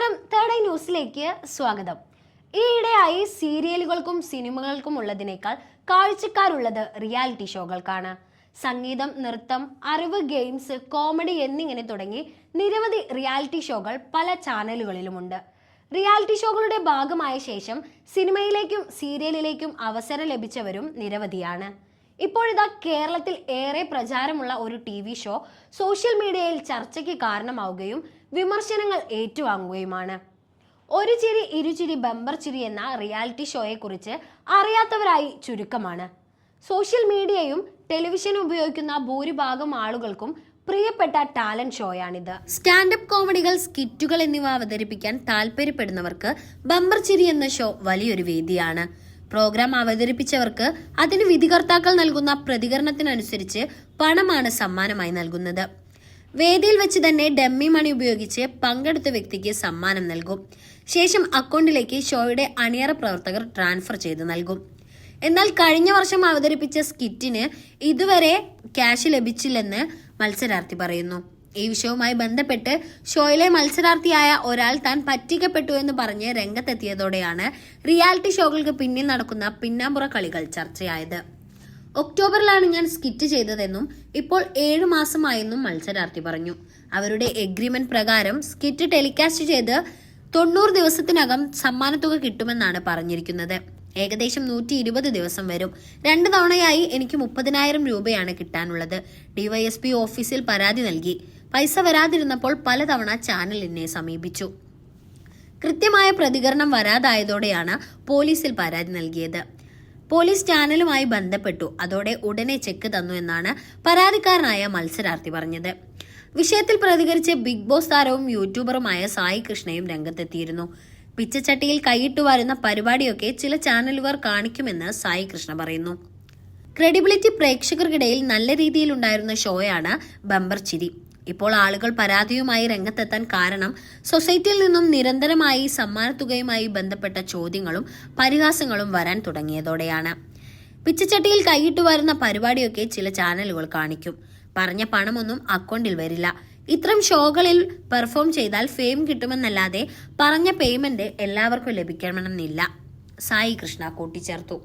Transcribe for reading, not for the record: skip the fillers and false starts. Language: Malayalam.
നമസ്കാരം, തേർഡ് ഐ ന്യൂസിലേക്ക് സ്വാഗതം. ഈയിടെയായി സീരിയലുകൾക്കും സിനിമകൾക്കും ഉള്ളതിനേക്കാൾ കാഴ്ചക്കാരുള്ളത് റിയാലിറ്റി ഷോകൾക്കാണ്. സംഗീതം, നൃത്തം, അറിവ്, ഗെയിംസ്, കോമഡി എന്നിങ്ങനെ തുടങ്ങി നിരവധി റിയാലിറ്റി ഷോകൾ പല ചാനലുകളിലുമുണ്ട്. റിയാലിറ്റി ഷോകളുടെ ഭാഗമായ ശേഷം സിനിമയിലേക്കും സീരിയലിലേക്കും അവസരം ലഭിച്ചവരും നിരവധിയാണ്. ഇപ്പോഴിതാ കേരളത്തിൽ ഏറെ പ്രചാരമുള്ള ഒരു TV ഷോ സോഷ്യൽ മീഡിയയിൽ ചർച്ചയ്ക്ക് കാരണമാവുകയും വിമർശനങ്ങൾ ഏറ്റുവാങ്ങുകയുമാണ്. ഒരു ചിരി ഇരുചിരി ബമ്പർ ചിരി എന്ന റിയാലിറ്റി ഷോയെക്കുറിച്ച് അറിയാത്തവരായി ചുരുക്കമാണ്. സോഷ്യൽ മീഡിയയും ടെലിവിഷനും ഉപയോഗിക്കുന്ന ഭൂരിഭാഗം ആളുകൾക്കും പ്രിയപ്പെട്ട ടാലന്റ് ഷോയാണിത്. സ്റ്റാൻഡപ്പ് കോമഡികൾ, സ്കിറ്റുകൾ എന്നിവ അവതരിപ്പിക്കാൻ താല്പര്യപ്പെടുന്നവർക്ക് ബമ്പർ ചിരി എന്ന ഷോ വലിയൊരു വേദിയാണ്. പ്രോഗ്രാം അവതരിപ്പിച്ചവർക്ക് അതിന് വിധികർത്താക്കൾ നൽകുന്ന പ്രതികരണത്തിനനുസരിച്ച് പണമാണ് സമ്മാനമായി നൽകുന്നത്. വേദിയിൽ വെച്ച് തന്നെ ഡമ്മി മണി ഉപയോഗിച്ച് പങ്കെടുത്ത വ്യക്തിക്ക് സമ്മാനം നൽകും. ശേഷം അക്കൗണ്ടിലേക്ക് ഷോയുടെ അണിയറ പ്രവർത്തകർ ട്രാൻസ്ഫർ ചെയ്ത് നൽകും. എന്നാൽ കഴിഞ്ഞ വർഷം അവതരിപ്പിച്ച സ്കിറ്റിന് ഇതുവരെ ക്യാഷ് ലഭിച്ചില്ലെന്ന് മത്സരാർത്ഥി പറയുന്നു. ഈ വിഷയവുമായി ബന്ധപ്പെട്ട് ഷോയിലെ മത്സരാർത്ഥിയായ ഒരാൾ താൻ പറ്റിക്കപ്പെട്ടു എന്ന് പറഞ്ഞ് രംഗത്തെത്തിയതോടെയാണ് റിയാലിറ്റി ഷോകൾക്ക് പിന്നിൽ നടക്കുന്ന പിന്നാമ്പുറ കളികൾ ചർച്ചയായത്. ഒക്ടോബറിലാണ് ഞാൻ സ്കിറ്റ് ചെയ്തതെന്നും ഇപ്പോൾ 7 മാസമായെന്നും മത്സരാർത്ഥി പറഞ്ഞു. അവരുടെ എഗ്രിമെന്റ് പ്രകാരം സ്കിറ്റ് ടെലികാസ്റ്റ് ചെയ്ത് 90 ദിവസത്തിനകം സമ്മാനത്തുക കിട്ടുമെന്നാണ് പറഞ്ഞിരിക്കുന്നത്. ഏകദേശം 120 ദിവസം വരും. 2 തവണയായി എനിക്ക് 30,000 രൂപയാണ് കിട്ടാനുള്ളത്. DYSP ഓഫീസിൽ പരാതി നൽകി. പൈസ വരാതിരുന്നപ്പോൾ പലതവണ ചാനൽ എന്നെ സമീപിച്ചു. കൃത്യമായ പ്രതികരണം വരാതായതോടെയാണ് പോലീസിൽ പരാതി നൽകിയത്. പോലീസ് ചാനലുമായി ബന്ധപ്പെട്ടു. അതോടെ ഉടനെ ചെക്ക് തന്നു എന്നാണ് പരാതിക്കാരനായ മത്സരാർത്ഥി പറഞ്ഞത്. വിഷയത്തിൽ പ്രതികരിച്ച് ബിഗ് ബോസ് താരവും യൂട്യൂബറുമായ സായി കൃഷ്ണയും രംഗത്തെത്തിയിരുന്നു. പിച്ചച്ചട്ടിയിൽ കൈയിട്ടു വരുന്ന പരിപാടിയൊക്കെ ചില ചാനലുകാർ കാണിക്കുമെന്ന് സായി കൃഷ്ണ പറയുന്നു. ക്രെഡിബിലിറ്റി പ്രേക്ഷകർക്കിടയിൽ നല്ല രീതിയിൽ ഉണ്ടായിരുന്ന ഷോയാണ് ബമ്പർ ചിരി. ഇപ്പോൾ ആളുകൾ പരാതിയുമായി രംഗത്തെത്താൻ കാരണം സൊസൈറ്റിയിൽ നിന്നും നിരന്തരമായി സമ്മാനത്തുകയുമായി ബന്ധപ്പെട്ട ചോദ്യങ്ങളും പരിഹാസങ്ങളും വരാൻ തുടങ്ങിയതോടെയാണ്. പിച്ചച്ചട്ടിയിൽ കൈയിട്ടു വരുന്ന പരിപാടിയൊക്കെ ചില ചാനലുകൾ കാണിക്കും. പറഞ്ഞ പണമൊന്നും അക്കൗണ്ടിൽ വരില്ല. ഇത്തരം ഷോകളിൽ പെർഫോം ചെയ്താൽ ഫെയിം കിട്ടുമെന്നല്ലാതെ പറഞ്ഞ പേയ്മെന്റ് എല്ലാവർക്കും ലഭിക്കണമെന്നില്ല, സായി കൃഷ്ണ കൂട്ടിച്ചേർത്തു.